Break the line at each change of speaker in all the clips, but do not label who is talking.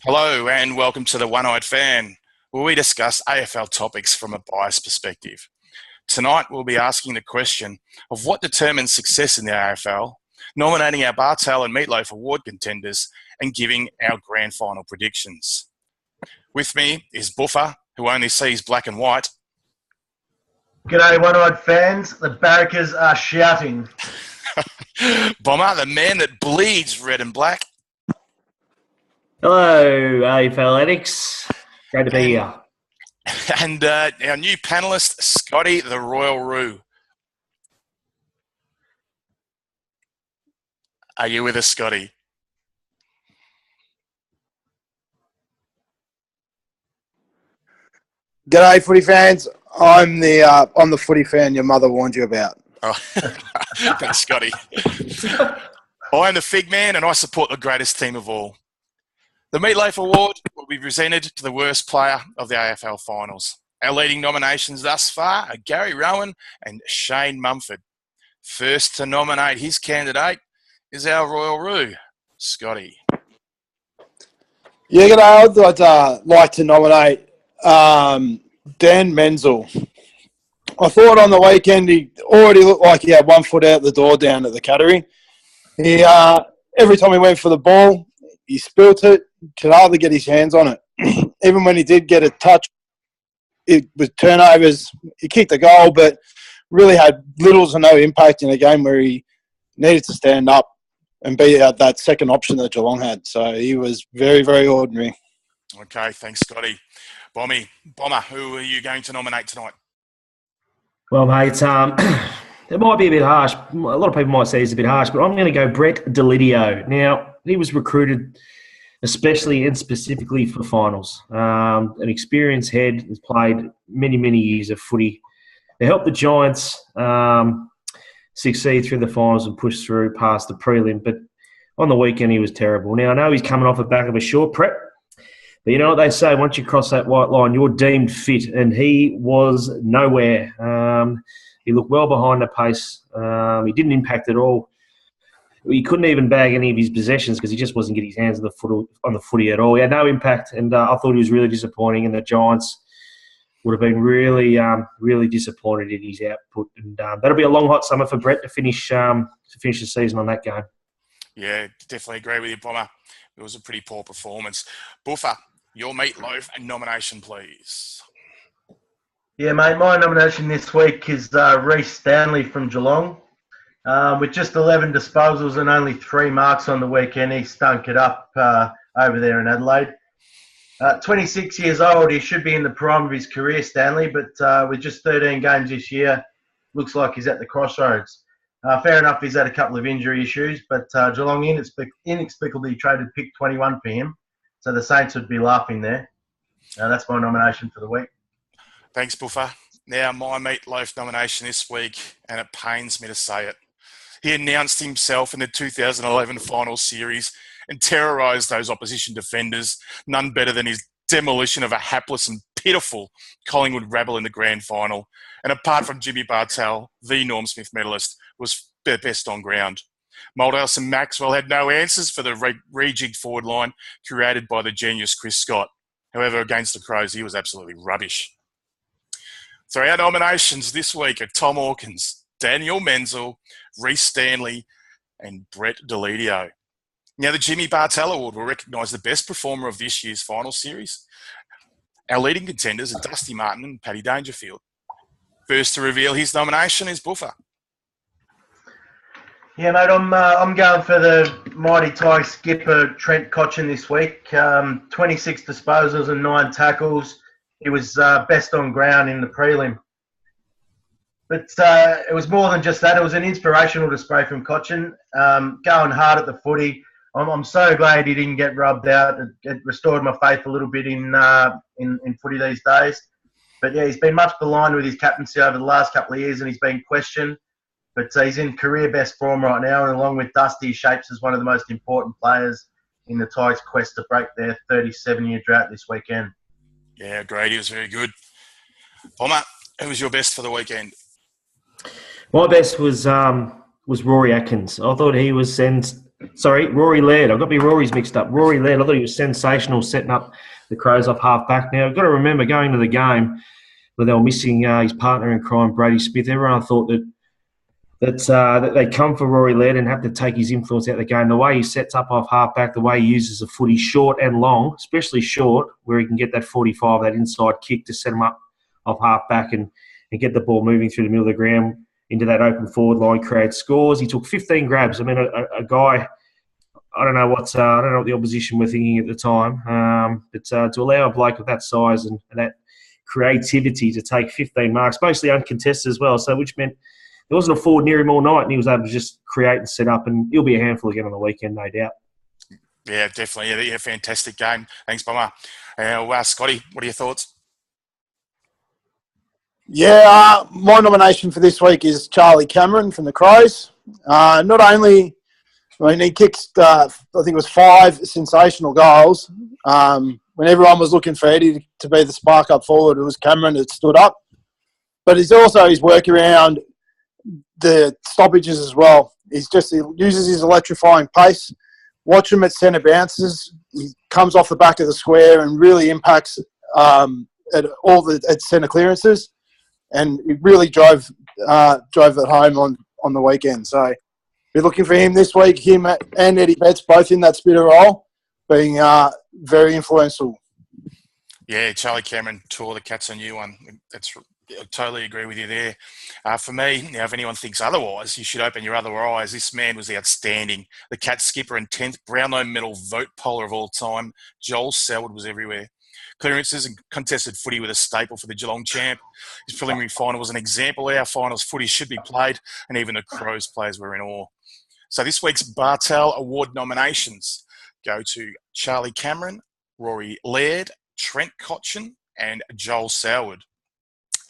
Hello and welcome to the One-Eyed Fan, where we discuss AFL topics from a biased perspective. Tonight we'll be asking the question of what determines success in the AFL, nominating our Bartel and Meatloaf award contenders, and giving our grand final predictions. With me is Buffer, who only sees black and white.
G'day, One-Eyed fans. The barrackers are shouting.
Bomber, the man that bleeds red and black.
Hello, AFL addicts. Great to be here.
And our new panellist, Scotty, the Royal Roo. Are you with us, Scotty?
G'day, footy fans. I'm the footy fan your mother warned you about.
Oh, thanks, Scotty. I am the Fig Man, and I support the greatest team of all. The Meatloaf Award will be presented to the worst player of the AFL finals. Our leading nominations thus far are Gary Rowan and Shane Mumford. First to nominate his candidate is our Royal Roo, Scotty.
Yeah, g'day. I'd like to nominate Dan Menzel. I thought on the weekend he already looked like he had one foot out the door down at the Cattery. He every time he went for the ball, he spilt it, could hardly get his hands on it. Even when he did get a touch, it was turnovers. He kicked a goal, but really had little to no impact in a game where he needed to stand up and be that second option that Geelong had. So he was very, very ordinary.
Okay, thanks, Scotty. Bomber, who are you going to nominate tonight?
Well, mate, it might be a bit harsh. A lot of people might say it's a bit harsh, but I'm going to go Brett Delidio. Now, he was recruited especially and specifically for finals. An experienced head, has played many, many years of footy. They helped the Giants succeed through the finals and push through past the prelim, but on the weekend he was terrible. Now, I know he's coming off the back of a short prep, but you know what they say, once you cross that white line, you're deemed fit, and he was nowhere. He looked well behind the pace. He didn't impact at all. He couldn't even bag any of his possessions because he just wasn't getting his hands on the footy at all. He had no impact, and I thought he was really disappointing, and the Giants would have been really, really disappointed in his output. And that'll be a long, hot summer for Brett to finish the season on that game.
Yeah, definitely agree with you, Bomber. It was a pretty poor performance. Buffer, your Meatloaf and nomination, please.
Yeah, mate, my nomination this week is Reece Stanley from Geelong. With just 11 disposals and only 3 marks on the weekend, he stunk it up over there in Adelaide. 26 years old, he should be in the prime of his career, Stanley, but with just 13 games this year, looks like he's at the crossroads. Fair enough, he's had a couple of injury issues, but Geelong inexplicably traded pick 21 for him, so the Saints would be laughing there. That's my nomination for the week.
Thanks, Buffer. Now, my Meatloaf nomination this week, and it pains me to say it. He announced himself in the 2011 final series and terrorised those opposition defenders, none better than his demolition of a hapless and pitiful Collingwood rabble in the grand final. And apart from Jimmy Bartel, the Norm Smith medalist, was best on ground. Moldhouse and Maxwell had no answers for the rejigged forward line created by the genius Chris Scott. However, against the Crows, he was absolutely rubbish. So our nominations this week are Tom Hawkins, Daniel Menzel, Reece Stanley, and Brett Delidio. Now, the Jimmy Bartel Award will recognise the best performer of this year's final series. Our leading contenders are Dusty Martin and Paddy Dangerfield. First to reveal his nomination is Buffer.
Yeah, mate, I'm going for the mighty Thai skipper Trent Cotchin this week. 26 disposals and 9 tackles. He was best on ground in the prelim. But it was more than just that. It was an inspirational display from Cotchin, going hard at the footy. I'm so glad he didn't get rubbed out. It restored my faith a little bit in footy these days. But yeah, he's been much maligned with his captaincy over the last couple of years, and he's been questioned. But he's in career best form right now, and along with Dusty, he shapes as one of the most important players in the Tigers' quest to break their 37-year drought this weekend.
Yeah, great. He was very good. Bomber, who was your best for the weekend?
My best was Rory Atkins. I thought he was Sorry, Rory Laird. I've got my Rory's mixed up. Rory Laird, I thought he was sensational setting up the Crows off half-back. Now, I've got to remember going to the game where they were missing his partner in crime, Brady Smith. Everyone thought that they come for Rory Laird and have to take his influence out of the game. The way he sets up off half-back, the way he uses the footy short and long, especially short, where he can get that 45, that inside kick to set him up off half-back and get the ball moving through the middle of the ground into that open forward line, create scores. He took 15 grabs. I mean, a guy, I don't know what the opposition were thinking at the time, but to allow a bloke of that size and that creativity to take 15 marks, mostly uncontested as well, so which meant there wasn't a forward near him all night, and he was able to just create and set up, and he'll be a handful again on the weekend, no doubt.
Yeah, definitely. Yeah, fantastic game. Thanks, Bomber. Scotty, what are your thoughts?
Yeah, my nomination for this week is Charlie Cameron from the Crows. Not only, he kicked, I think it was 5 sensational goals. When everyone was looking for Eddie to be the spark up forward, it was Cameron that stood up. But it's also his work around the stoppages as well. He uses his electrifying pace. Watch him at centre bounces. He comes off the back of the square and really impacts at centre clearances. And it really drove it home on the weekend. So we're looking for him this week. Him and Eddie Betts both in that spitter role, being very influential.
Yeah, Charlie Cameron tore the Cats a new one. I totally agree with you there. For me, now, if anyone thinks otherwise, you should open your other eyes. This man was outstanding. The Cats skipper and 10th Brownlow medal vote poller of all time, Joel Selwood, was everywhere. Clearances and contested footy were a staple for the Geelong champ. His preliminary final was an example of how finals footy should be played, and even the Crows players were in awe. So this week's Bartel Award nominations go to Charlie Cameron, Rory Laird, Trent Cotchin, and Joel Selwood.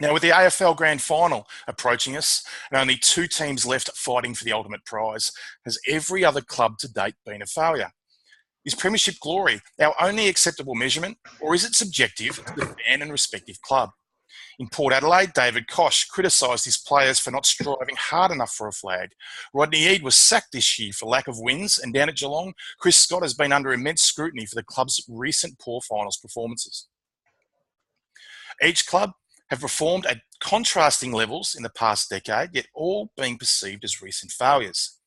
Now, with the AFL Grand Final approaching us and only 2 teams left fighting for the ultimate prize, has every other club to date been a failure? Is premiership glory our only acceptable measurement, or is it subjective to the fan and respective club? In Port Adelaide, David Koch criticised his players for not striving hard enough for a flag. Rodney Eade was sacked this year for lack of wins, and down at Geelong, Chris Scott has been under immense scrutiny for the club's recent poor finals performances. Each club have performed at contrasting levels in the past decade, yet all being perceived as recent failures.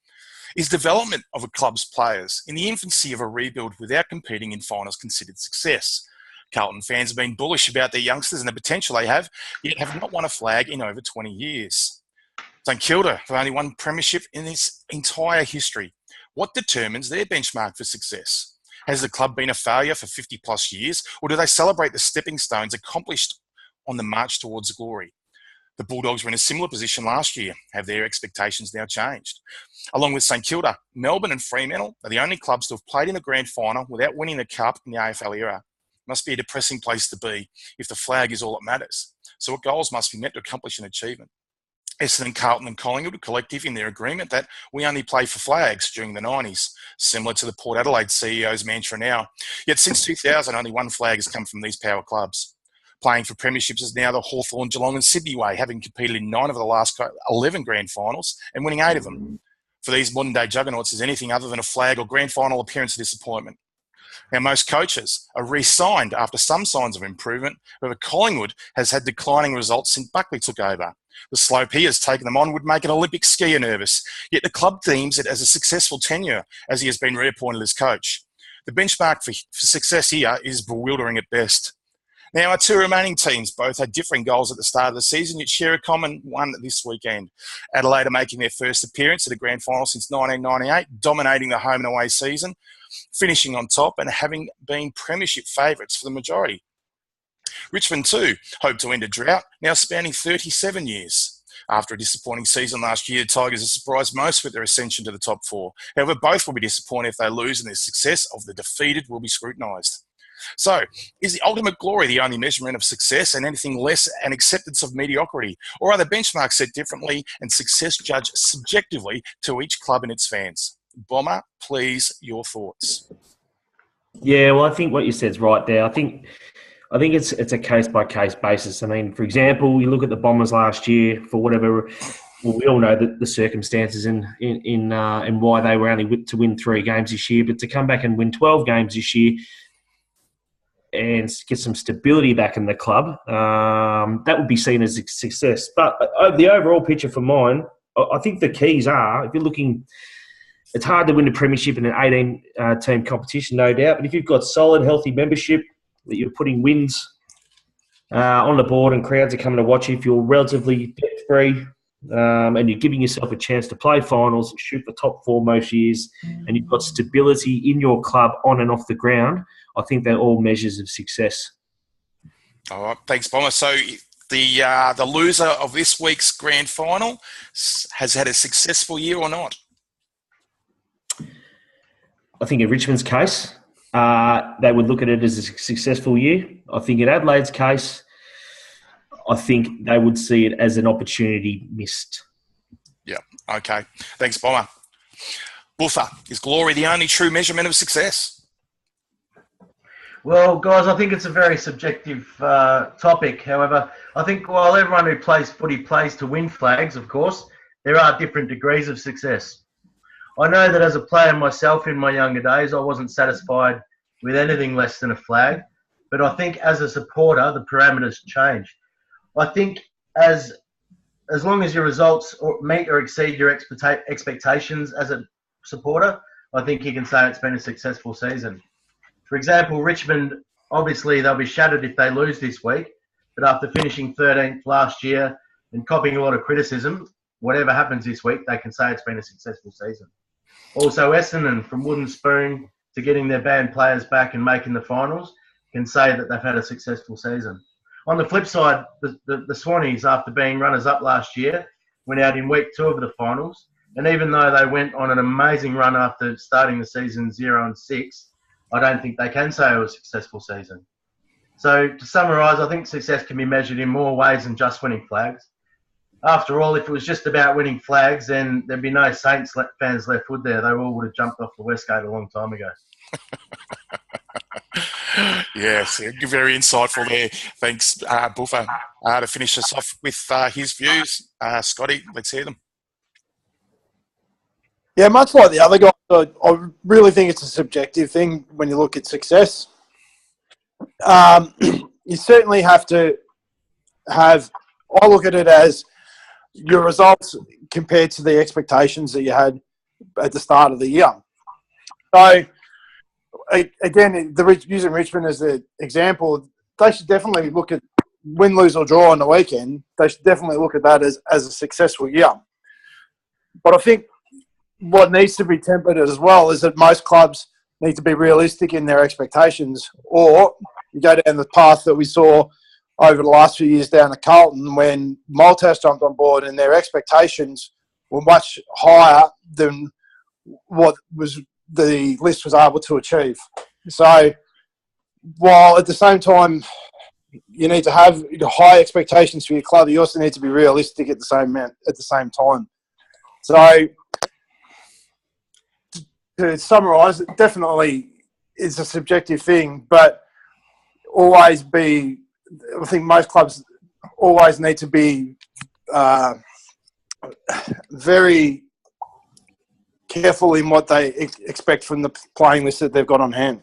Is development of a club's players in the infancy of a rebuild without competing in finals considered success? Carlton fans have been bullish about their youngsters and the potential they have, yet have not won a flag in over 20 years. St Kilda have only won premiership in its entire history. What determines their benchmark for success? Has the club been a failure for 50 plus years, or do they celebrate the stepping stones accomplished on the march towards glory? The Bulldogs were in a similar position last year. Have their expectations now changed? Along with St Kilda, Melbourne and Fremantle are the only clubs to have played in a grand final without winning the cup in the AFL era. Must be a depressing place to be if the flag is all that matters. So what goals must be met to accomplish an achievement? Essendon, Carlton and Collingwood are collective in their agreement that we only play for flags during the 90s, similar to the Port Adelaide CEO's mantra now. Yet since 2000, only one flag has come from these power clubs. Playing for premierships is now the Hawthorn, Geelong and Sydney way, having competed in 9 of the last 11 grand finals and winning 8 of them. For these modern-day juggernauts, is anything other than a flag or grand final appearance a disappointment? Now, most coaches are re-signed after some signs of improvement, however Collingwood has had declining results since Buckley took over. The slope he has taken them on would make an Olympic skier nervous, yet the club deems it as a successful tenure as he has been reappointed as coach. The benchmark for success here is bewildering at best. Now, our 2 remaining teams both had differing goals at the start of the season, yet share a common one this weekend. Adelaide are making their first appearance at a grand final since 1998, dominating the home and away season, finishing on top and having been premiership favourites for the majority. Richmond too hope to end a drought, now spanning 37 years. After a disappointing season last year, the Tigers are surprised most with their ascension to the top 4. However, both will be disappointed if they lose, and the success of the defeated will be scrutinised. So, is the ultimate glory the only measurement of success and anything less an acceptance of mediocrity? Or are the benchmarks set differently and success judged subjectively to each club and its fans? Bomber, please, your thoughts.
Yeah, well, I think what you said's right there. I think it's a case-by-case basis. I mean, for example, you look at the Bombers last year, for whatever well, we all know that the circumstances and why they were only to win 3 games this year, but to come back and win 12 games this year and get some stability back in the club, that would be seen as a success. But the overall picture for mine, I think the keys are, if you're looking, it's hard to win a premiership in an 18-team competition, no doubt, but if you've got solid, healthy membership, that you're putting wins on the board and crowds are coming to watch you, if you're relatively debt-free and you're giving yourself a chance to play finals, shoot the top 4 most years, and you've got stability in your club on and off the ground, I think they're all measures of success.
All right, thanks, Bomber. So the loser of this week's grand final has had a successful year or not?
I think in Richmond's case, they would look at it as a successful year. I think in Adelaide's case, I think they would see it as an opportunity missed.
Yeah, okay. Thanks, Bomber. Buffer, is glory the only true measurement of success?
Well, guys, I think it's a very subjective topic. However, I think while everyone who plays footy plays to win flags, of course, there are different degrees of success. I know that as a player myself in my younger days, I wasn't satisfied with anything less than a flag. But I think as a supporter, the parameters change. I think as long as your results meet or exceed your expectations as a supporter, I think you can say it's been a successful season. For example, Richmond, obviously they'll be shattered if they lose this week, but after finishing 13th last year and copying a lot of criticism, whatever happens this week, they can say it's been a successful season. Also, Essendon, from wooden spoon to getting their banned players back and making the finals, can say that they've had a successful season. On the flip side, the Swannies, after being runners-up last year, went out in week 2 of the finals, and even though they went on an amazing run after starting the season 0-6, I don't think they can say it was a successful season. So to summarise, I think success can be measured in more ways than just winning flags. After all, if it was just about winning flags, then there'd be no Saints fans left, would there? They all would have jumped off the Westgate a long time ago.
Yes, very insightful there. Thanks, Buffer. To finish us off with his views, Scotty, let's hear them.
Yeah, much like the other guys, I really think it's a subjective thing when you look at success. You certainly have to have, I look at it as your results compared to the expectations that you had at the start of the year. So, again, using Richmond as the example, they should definitely look at win, lose or draw on the weekend. They should definitely look at that as a successful year. But I think what needs to be tempered as well is that most clubs need to be realistic in their expectations, or you go down the path that we saw over the last few years down at Carlton when Malthouse jumped on board and their expectations were much higher than what was the list was able to achieve. So while at the same time you need to have high expectations for your club, you also need to be realistic at the same time. So to summarise, it definitely is a subjective thing, but I think most clubs always need to be very careful in what they expect from the playing list that they've got on hand.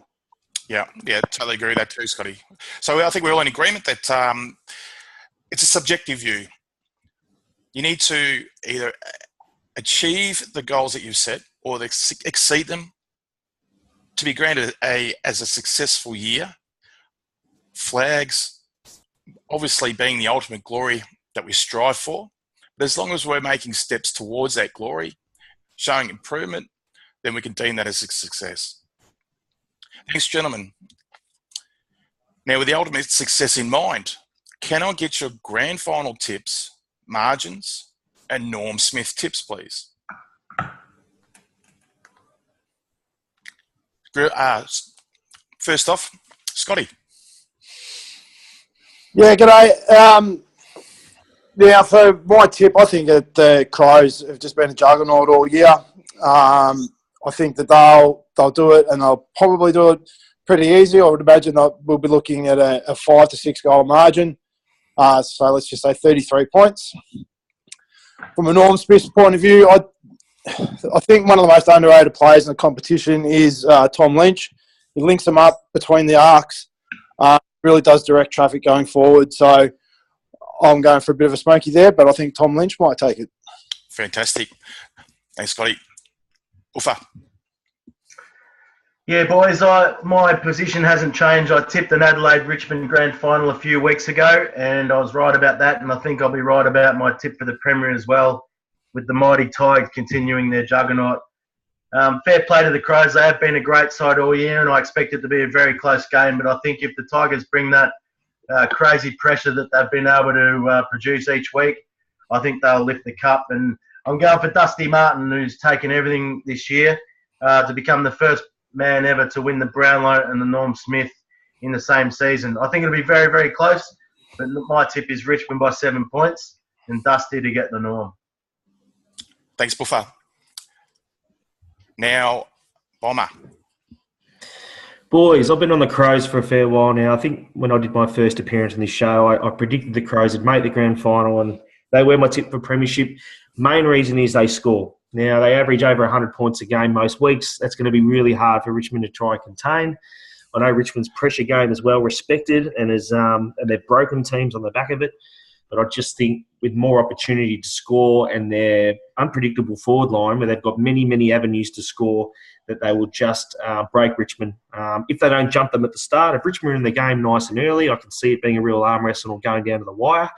Yeah, totally agree with that too, Scotty. So I think we're all in agreement that it's a subjective view. You need to either achieve the goals that you've set or exceed them to be granted as a successful year. Flags, obviously being the ultimate glory that we strive for, but as long as we're making steps towards that glory, showing improvement, then we can deem that as a success. Thanks, gentlemen. Now, with the ultimate success in mind, can I get your grand final tips, margins, and Norm Smith tips, please? First off, Scotty.
Yeah, g'day. Yeah, for my tip, I think that the Crows have just been a juggernaut all year. I think that they'll do it, and they'll probably do it pretty easy. I would imagine that we'll be looking at a 5 to 6 goal margin. So let's just say 33 points. from a Norm Smith's point of view, I think one of the most underrated players in the competition is Tom Lynch. He links them up between the arcs. Really does direct traffic going forward. So I'm going for a bit of a smoky there, but I think Tom Lynch might take it.
Fantastic. Thanks, Scotty. Uffa.
Yeah, boys, my position hasn't changed. I tipped an Adelaide-Richmond grand final a few weeks ago, and I was right about that, and I think I'll be right about my tip for the Premier as well, with the mighty Tigers continuing their juggernaut. Fair play to the Crows. They have been a great side all year, and I expect it to be a very close game, but I think if the Tigers bring that crazy pressure that they've been able to produce each week, I think they'll lift the cup. And I'm going for Dusty Martin, who's taken everything this year to become the first man ever to win the Brownlow and the Norm Smith in the same season. I think it'll be very, very close, but my tip is Richmond by 7 points and Dusty to get the Norm.
Thanks, Buffer. Now, Bomber.
Boys, I've been on the Crows for a fair while now. I think when I did my first appearance in this show, I predicted the Crows would make the grand final, and they were my tip for premiership. Main reason is they score. Now, they average over 100 points a game most weeks. That's going to be really hard for Richmond to try and contain. I know Richmond's pressure game is well respected and they've broken teams on the back of it. But I just think with more opportunity to score and their unpredictable forward line, where they've got many, many avenues to score, that they will just break Richmond. If they don't jump them at the start, if Richmond are in the game nice and early, I can see it being a real arm wrestle or going down to the wire.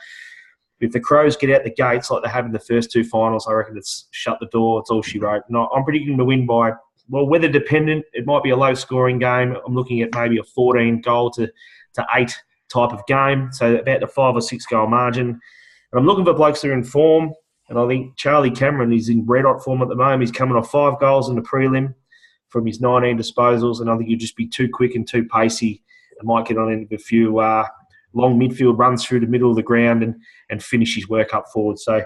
If the Crows get out the gates like they have in the first two finals, I reckon it's shut the door. It's all she wrote. And I'm predicting to win by, well, weather dependent. It might be a low-scoring game. I'm looking at maybe a 14-goal to 8 type of game, so about the 5 or 6 goal margin. And I'm looking for blokes that are in form, and I think Charlie Cameron is in red-hot form at the moment. He's coming off 5 goals in the prelim from his 19 disposals, and I think he'll just be too quick and too pacey and might get on into a few long midfield runs through the middle of the ground and finish his work up forward. So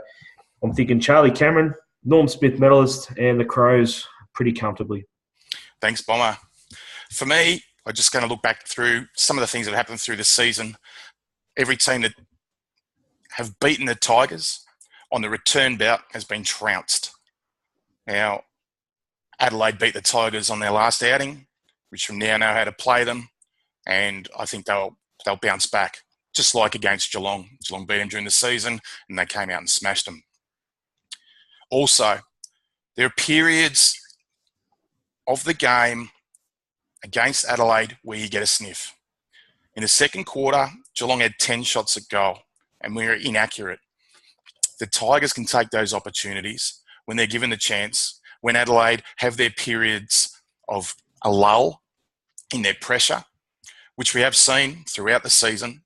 I'm thinking Charlie Cameron, Norm Smith medalist, and the Crows pretty comfortably.
Thanks, Bomber. For me, I'm just going to look back through some of the things that happened through the season. Every team that have beaten the Tigers on the return bout has been trounced. Now, Adelaide beat the Tigers on their last outing, which from now know how to play them, and I think they'll bounce back, just like against Geelong. Geelong beat them during the season, and they came out and smashed them. Also, there are periods of the game against Adelaide where you get a sniff. In the second quarter, Geelong had 10 shots at goal, and we were inaccurate. The Tigers can take those opportunities when they're given the chance, when Adelaide have their periods of a lull in their pressure, which we have seen throughout the season.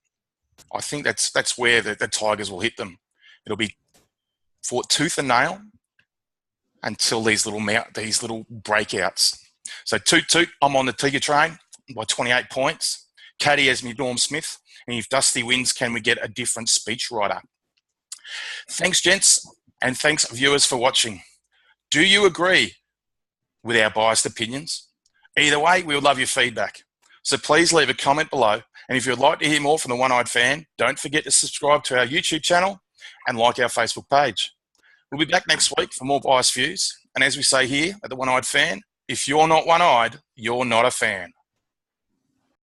I think that's where the Tigers will hit them. It'll be fought tooth and nail until these little breakouts. So toot, I'm on the Tiger train by 28 points. Caddy has me Norm Smith. And if Dusty wins, can we get a different speechwriter? Thanks, gents, and thanks, viewers, for watching. Do you agree with our biased opinions? Either way, we would love your feedback. So please leave a comment below. And if you'd like to hear more from the One-Eyed Fan, don't forget to subscribe to our YouTube channel and like our Facebook page. We'll be back next week for more biased views. And as we say here at the One-Eyed Fan, if you're not one-eyed, you're not a fan.